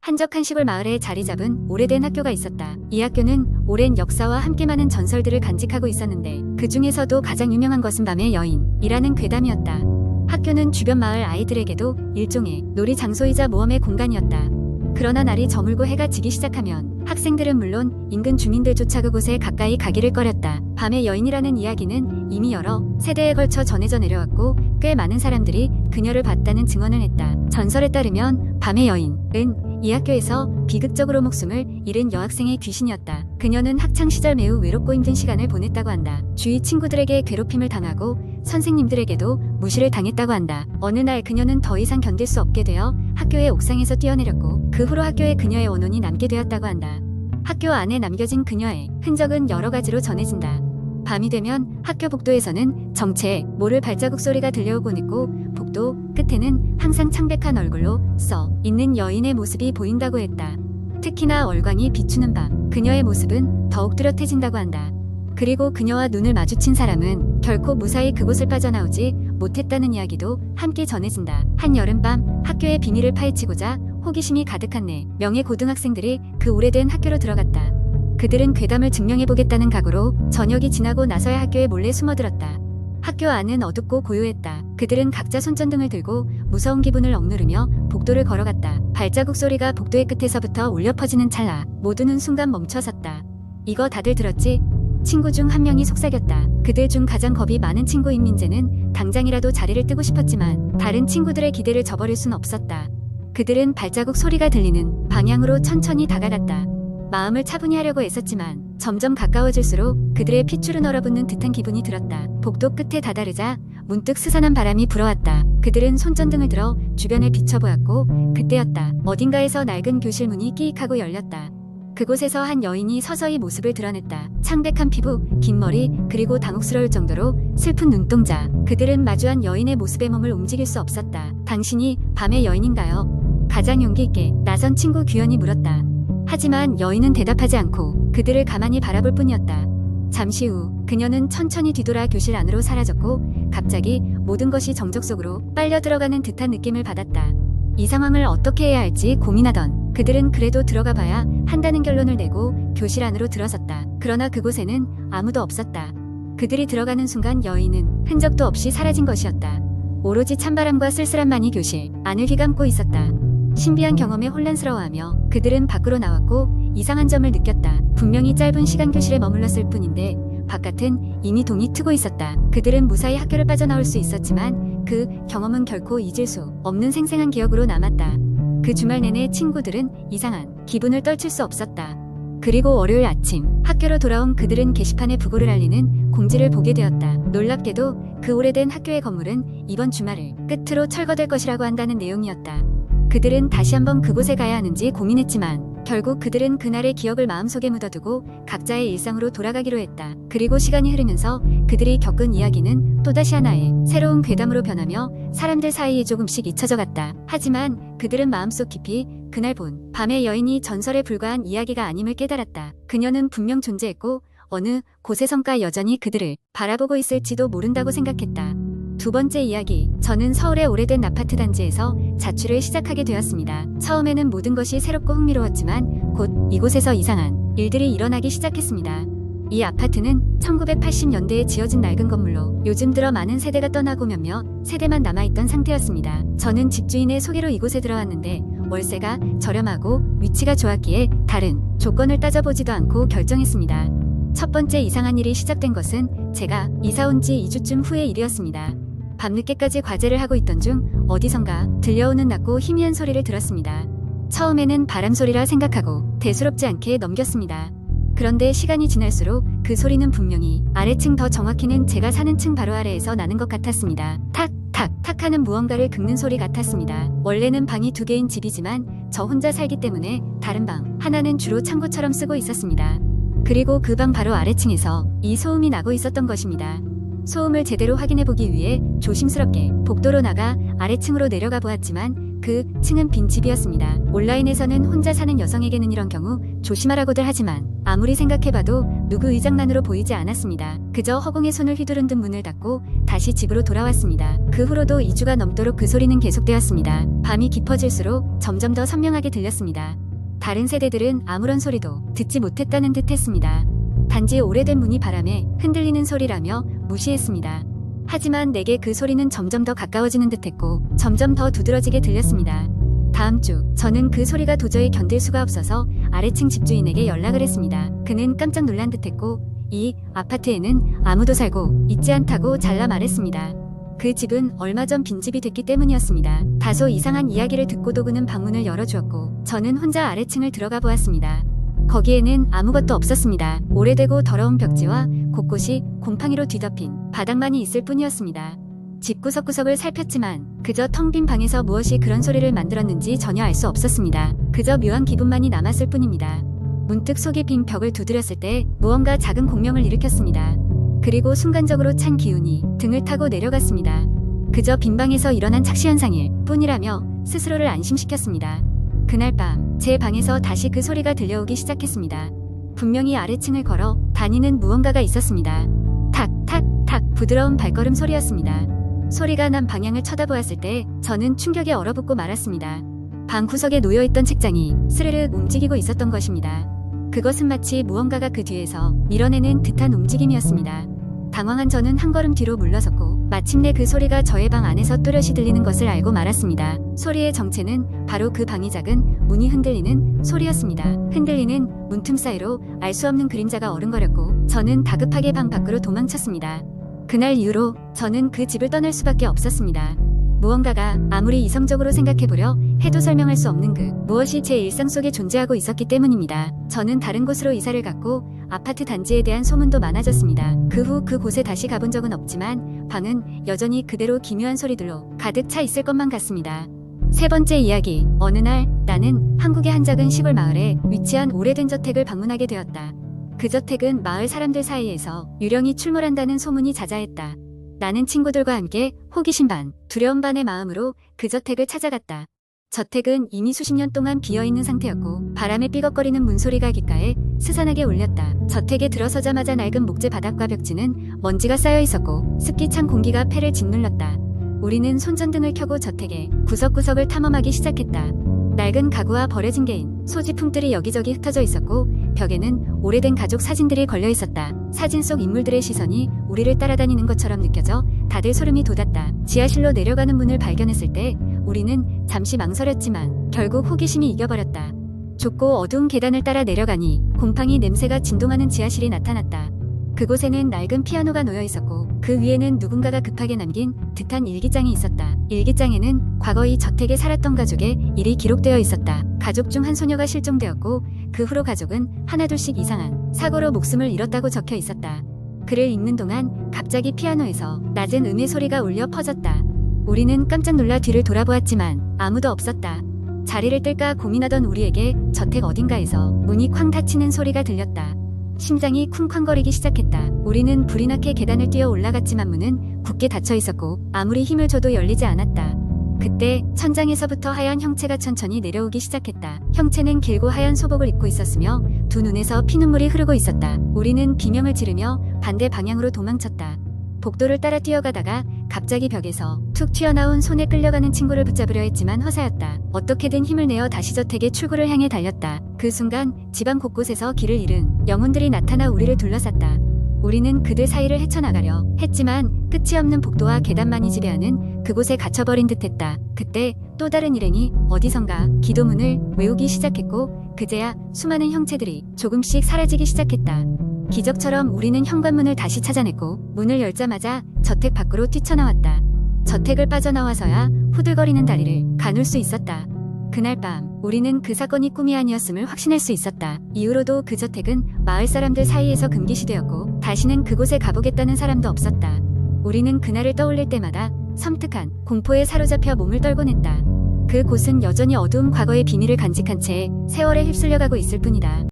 한적한 시골 마을에 자리 잡은 오래된 학교가 있었다. 이 학교는 오랜 역사와 함께 많은 전설들을 간직하고 있었는데 그 중에서도 가장 유명한 것은 밤의 여인이라는 괴담이었다. 학교는 주변 마을 아이들에게도 일종의 놀이 장소이자 모험의 공간이었다. 그러나 날이 저물고 해가 지기 시작하면 학생들은 물론 인근 주민들조차 그곳에 가까이 가기를 꺼렸다. 밤의 여인이라는 이야기는 이미 여러 세대에 걸쳐 전해져 내려왔고 꽤 많은 사람들이 그녀를 봤다는 증언을 했다. 전설에 따르면 밤의 여인은 이 학교에서 비극적으로 목숨을 잃은 여학생의 귀신이었다. 그녀는 학창시절 매우 외롭고 힘든 시간을 보냈다고 한다. 주위 친구들에게 괴롭힘을 당하고 선생님들에게도 무시를 당했다고 한다. 어느 날 그녀는 더 이상 견딜 수 없게 되어 학교의 옥상에서 뛰어내렸고 그 후로 학교에 그녀의 원혼이 남게 되었다고 한다. 학교 안에 남겨진 그녀의 흔적은 여러 가지로 전해진다. 밤이 되면 학교 복도에서는 정체 모를 발자국 소리가 들려오곤 했고 복도 끝에는 항상 창백한 얼굴로 써 있는 여인의 모습이 보인다고 했다. 특히나 월광이 비추는 밤 그녀의 모습은 더욱 뚜렷해진다고 한다. 그리고 그녀와 눈을 마주친 사람은 결코 무사히 그곳을 빠져나오지 못했다는 이야기도 함께 전해진다. 한 여름밤 학교의 비밀을 파헤치고자 호기심이 가득한 4명의 고등학생들이 그 오래된 학교로 들어갔다. 그들은 괴담을 증명해보겠다는 각오로 저녁이 지나고 나서야 학교에 몰래 숨어들었다. 학교 안은 어둡고 고요했다. 그들은 각자 손전등을 들고 무서운 기분을 억누르며 복도를 걸어갔다. 발자국 소리가 복도의 끝에서부터 울려 퍼지는 찰나 모두는 순간 멈춰섰다. 이거 다들 들었지? 친구 중 한 명이 속삭였다. 그들 중 가장 겁이 많은 친구인 민재는 당장이라도 자리를 뜨고 싶었지만 다른 친구들의 기대를 저버릴 순 없었다. 그들은 발자국 소리가 들리는 방향으로 천천히 다가갔다. 마음을 차분히 하려고 애썼지만 점점 가까워질수록 그들의 핏줄은 얼어붙는 듯한 기분이 들었다. 복도 끝에 다다르자 문득 스산한 바람이 불어왔다. 그들은 손전등을 들어 주변을 비춰보았고 그때였다. 어딘가에서 낡은 교실 문이 끼익하고 열렸다. 그곳에서 한 여인이 서서히 모습을 드러냈다. 창백한 피부, 긴 머리, 그리고 당혹스러울 정도로 슬픈 눈동자. 그들은 마주한 여인의 모습에 몸을 움직일 수 없었다. 당신이 밤의 여인인가요? 가장 용기 있게 나선 친구 규현이 물었다. 하지만 여인은 대답하지 않고 그들을 가만히 바라볼 뿐이었다. 잠시 후 그녀는 천천히 뒤돌아 교실 안으로 사라졌고 갑자기 모든 것이 정적 속으로 빨려 들어가는 듯한 느낌을 받았다. 이 상황을 어떻게 해야 할지 고민하던 그들은 그래도 들어가 봐야 한다는 결론을 내고 교실 안으로 들어섰다. 그러나 그곳에는 아무도 없었다. 그들이 들어가는 순간 여인은 흔적도 없이 사라진 것이었다. 오로지 찬바람과 쓸쓸함만이 교실 안을 휘감고 있었다. 신비한 경험에 혼란스러워하며 그들은 밖으로 나왔고 이상한 점을 느꼈다. 분명히 짧은 시간 교실에 머물렀을 뿐인데 바깥은 이미 동이 트고 있었다. 그들은 무사히 학교를 빠져나올 수 있었지만 그 경험은 결코 잊을 수 없는 생생한 기억으로 남았다. 그 주말 내내 친구들은 이상한 기분을 떨칠 수 없었다. 그리고 월요일 아침 학교로 돌아온 그들은 게시판에 부고를 알리는 공지를 보게 되었다. 놀랍게도 그 오래된 학교의 건물은 이번 주말을 끝으로 철거될 것이라고 한다는 내용이었다. 그들은 다시 한번 그곳에 가야 하는지 고민했지만 결국 그들은 그날의 기억을 마음속에 묻어두고 각자의 일상으로 돌아가기로 했다. 그리고 시간이 흐르면서 그들이 겪은 이야기는 또다시 하나의 새로운 괴담으로 변하며 사람들 사이에 조금씩 잊혀져 갔다. 하지만 그들은 마음속 깊이 그날 본 밤의 여인이 전설에 불과한 이야기가 아님을 깨달았다. 그녀는 분명 존재했고 어느 곳에선가 여전히 그들을 바라보고 있을지도 모른다고 생각했다. 두 번째 이야기, 저는 서울의 오래된 아파트 단지에서 자취를 시작하게 되었습니다. 처음에는 모든 것이 새롭고 흥미로웠지만 곧 이곳에서 이상한 일들이 일어나기 시작했습니다. 이 아파트는 1980년대에 지어진 낡은 건물로 요즘 들어 많은 세대가 떠나고 몇몇 세대만 남아있던 상태였습니다. 저는 집주인의 소개로 이곳에 들어왔는데 월세가 저렴하고 위치가 좋았기에 다른 조건을 따져보지도 않고 결정했습니다. 첫 번째 이상한 일이 시작된 것은 제가 이사 온 지 2주쯤 후의 일이었습니다. 밤늦게까지 과제를 하고 있던 중 어디선가 들려오는 낮고 희미한 소리를 들었습니다. 처음에는 바람 소리라 생각하고 대수롭지 않게 넘겼습니다. 그런데 시간이 지날수록 그 소리는 분명히 아래층, 더 정확히는 제가 사는 층 바로 아래에서 나는 것 같았습니다. 탁, 탁, 탁 하는 무언가를 긁는 소리 같았습니다. 원래는 방이 2개인 집이지만 저 혼자 살기 때문에 다른 방 하나는 주로 창고처럼 쓰고 있었습니다. 그리고 그 방 바로 아래층에서 이 소음이 나고 있었던 것입니다. 소음을 제대로 확인해보기 위해 조심스럽게 복도로 나가 아래층으로 내려가 보았지만 그 층은 빈 집이었습니다. 온라인에서는 혼자 사는 여성에게는 이런 경우 조심하라고들 하지만 아무리 생각해봐도 누구의 장난으로 보이지 않았습니다. 그저 허공에 손을 휘두른 듯 문을 닫고 다시 집으로 돌아왔습니다. 그 후로도 2주가 넘도록 그 소리는 계속되었습니다. 밤이 깊어질수록 점점 더 선명하게 들렸습니다. 다른 세대들은 아무런 소리도 듣지 못했다는 듯 했습니다. 단지 오래된 문이 바람에 흔들리는 소리라며 무시했습니다. 하지만 내게 그 소리는 점점 더 가까워지는 듯했고 점점 더 두드러지게 들렸습니다. 다음 주 저는 그 소리가 도저히 견딜 수가 없어서 아래층 집주인에게 연락을 했습니다. 그는 깜짝 놀란 듯했고 이 아파트에는 아무도 살고 있지 않다고 잘라 말했습니다. 그 집은 얼마 전 빈집이 됐기 때문이었습니다. 다소 이상한 이야기를 듣고도 그는 방문을 열어주었고 저는 혼자 아래층을 들어가 보았습니다. 거기에는 아무것도 없었습니다. 오래되고 더러운 벽지와 곳곳이 곰팡이로 뒤덮인 바닥만이 있을 뿐이었습니다. 집 구석구석을 살폈지만 그저 텅 빈 방에서 무엇이 그런 소리를 만들었는지 전혀 알 수 없었습니다. 그저 묘한 기분만이 남았을 뿐입니다. 문득 속이 빈 벽을 두드렸을 때 무언가 작은 공명을 일으켰습니다. 그리고 순간적으로 찬 기운이 등을 타고 내려갔습니다. 그저 빈 방에서 일어난 착시현상일 뿐이라며 스스로를 안심시켰습니다. 그날 밤 제 방에서 다시 그 소리가 들려오기 시작했습니다. 분명히 아래층을 걸어 다니는 무언가가 있었습니다. 탁, 탁, 탁 부드러운 발걸음 소리였습니다. 소리가 난 방향을 쳐다보았을 때 저는 충격에 얼어붙고 말았습니다. 방 구석에 놓여있던 책장이 스르륵 움직이고 있었던 것입니다. 그것은 마치 무언가가 그 뒤에서 밀어내는 듯한 움직임이었습니다. 당황한 저는 한 걸음 뒤로 물러섰고 마침내 그 소리가 저의 방 안에서 또렷이 들리는 것을 알고 말았습니다. 소리의 정체는 바로 그 방이 작은 문이 흔들리는 소리였습니다. 흔들리는 문틈 사이로 알 수 없는 그림자가 어른거렸고 저는 다급하게 방 밖으로 도망쳤습니다. 그날 이후로 저는 그 집을 떠날 수밖에 없었습니다. 무언가가 아무리 이성적으로 생각해보려 해도 설명할 수 없는 그 무엇이 제 일상 속에 존재하고 있었기 때문입니다. 저는 다른 곳으로 이사를 갔고 아파트 단지에 대한 소문도 많아졌습니다. 그 후 그곳에 다시 가본 적은 없지만 방은 여전히 그대로 기묘한 소리들로 가득 차 있을 것만 같습니다. 세 번째 이야기. 어느 날 나는 한국의 한 작은 시골 마을에 위치한 오래된 저택을 방문하게 되었다. 그 저택은 마을 사람들 사이에서 유령이 출몰한다는 소문이 자자했다. 나는 친구들과 함께 호기심 반, 두려움 반의 마음으로 그 저택을 찾아갔다. 저택은 이미 수십 년 동안 비어있는 상태였고 바람에 삐걱거리는 문소리가 귓가에 스산하게 울렸다. 저택에 들어서자마자 낡은 목재 바닥과 벽지는 먼지가 쌓여 있었고 습기 찬 공기가 폐를 짓눌렀다. 우리는 손전등을 켜고 저택의 구석구석을 탐험하기 시작했다. 낡은 가구와 버려진 개인, 소지품들이 여기저기 흩어져 있었고 벽에는 오래된 가족 사진들이 걸려 있었다. 사진 속 인물들의 시선이 우리를 따라다니는 것처럼 느껴져 다들 소름이 돋았다. 지하실로 내려가는 문을 발견했을 때 우리는 잠시 망설였지만 결국 호기심이 이겨버렸다. 좁고 어두운 계단을 따라 내려가니 곰팡이 냄새가 진동하는 지하실이 나타났다. 그곳에는 낡은 피아노가 놓여 있었고 그 위에는 누군가가 급하게 남긴 듯한 일기장이 있었다. 일기장에는 과거 이 저택에 살았던 가족의 일이 기록되어 있었다. 가족 중 한 소녀가 실종되었고 그 후로 가족은 하나둘씩 이상한 사고로 목숨을 잃었다고 적혀 있었다. 글을 읽는 동안 갑자기 피아노에서 낮은 음의 소리가 울려 퍼졌다. 우리는 깜짝 놀라 뒤를 돌아보았지만 아무도 없었다. 자리를 뜰까 고민하던 우리에게 저택 어딘가에서 문이 쾅 닫히는 소리가 들렸다. 심장이 쿵쾅거리기 시작했다. 우리는 불이 나게 계단을 뛰어 올라갔지만 문은 굳게 닫혀 있었고 아무리 힘을 줘도 열리지 않았다. 그때 천장에서부터 하얀 형체가 천천히 내려오기 시작했다. 형체는 길고 하얀 소복을 입고 있었으며 두 눈에서 피눈물이 흐르고 있었다. 우리는 비명을 지르며 반대 방향으로 도망쳤다. 복도를 따라 뛰어가다가 갑자기 벽에서 툭 튀어나온 손에 끌려가는 친구를 붙잡으려 했지만 허사였다. 어떻게든 힘을 내어 다시 저택의 출구를 향해 달렸다. 그 순간 집안 곳곳에서 길을 잃은 영혼들이 나타나 우리를 둘러쌌다. 우리는 그들 사이를 헤쳐나가려 했지만 끝이 없는 복도와 계단만이 지배하는 그곳에 갇혀버린 듯했다. 그때 또 다른 일행이 어디선가 기도문을 외우기 시작했고 그제야 수많은 형체들이 조금씩 사라지기 시작했다. 기적처럼 우리는 현관문을 다시 찾아냈고 문을 열자마자 저택 밖으로 뛰쳐나왔다. 저택을 빠져나와서야 후들거리는 다리를 가눌 수 있었다. 그날 밤 우리는 그 사건이 꿈이 아니었음을 확신할 수 있었다. 이후로도 그 저택은 마을 사람들 사이에서 금기시되었고 다시는 그곳에 가보겠다는 사람도 없었다. 우리는 그날을 떠올릴 때마다 섬뜩한 공포에 사로잡혀 몸을 떨곤 했다. 그 곳은 여전히 어두운 과거의 비밀을 간직한 채 세월에 휩쓸려가고 있을 뿐이다.